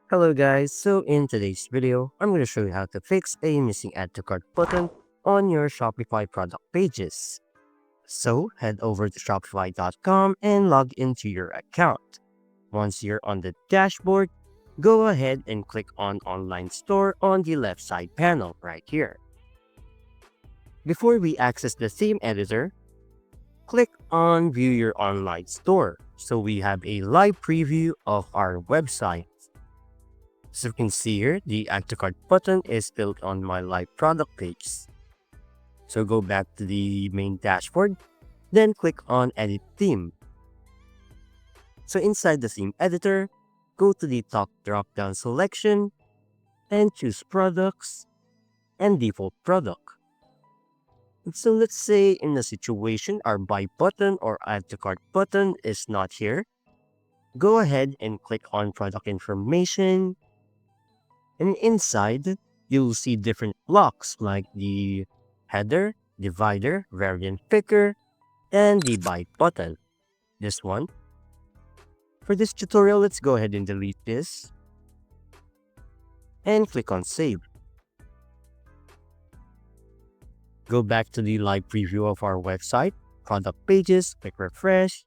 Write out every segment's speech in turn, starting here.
Hello guys, so in today's video, I'm going to show you how to fix a missing add to cart button on your Shopify product pages. So head over to shopify.com and log into your account. Once you're on the dashboard, go ahead and click on Online Store on the left side panel right here. Before we access the theme editor, click on View Your Online Store so we have a live preview of our website. So you can see here, the Add to Cart button is built on my live product page. So go back to the main dashboard, then click on Edit Theme. So inside the theme editor, go to the top drop-down selection and choose Products and Default Product. So let's say in the situation our Buy button or Add to Cart button is not here. Go ahead and click on Product Information. And inside, you'll see different blocks like the header, divider, variant picker, and the buy button. This one. For this tutorial, let's go ahead and delete this. And click on Save. Go back to the live preview of our website, product pages, click Refresh.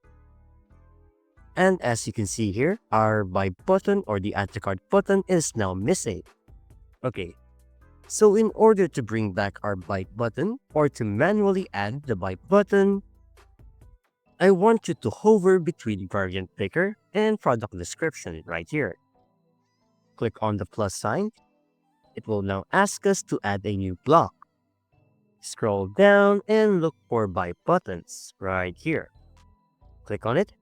And as you can see here, our buy button or the add to cart button is now missing. Okay, so in order to bring back our buy button or to manually add the buy button, I want you to hover between variant picker and product description right here. Click on the plus sign. It will now ask us to add a new block. Scroll down and look for buy buttons right here. Click on it.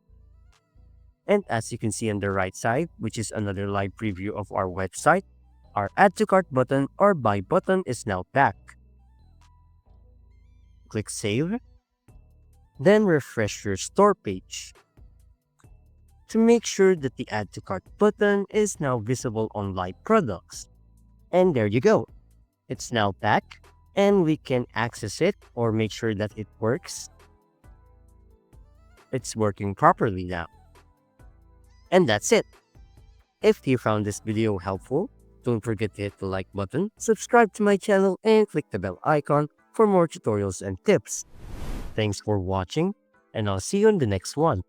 And as you can see on the right side, which is another live preview of our website, our Add to Cart button or Buy button is now back. Click Save. Then refresh your store page to make sure that the Add to Cart button is now visible on live products. And there you go. It's now back and we can access it or make sure that it works. It's working properly now. And that's it. If you found this video helpful, don't forget to hit the like button, subscribe to my channel, and click the bell icon for more tutorials and tips. Thanks for watching, and I'll see you in the next one.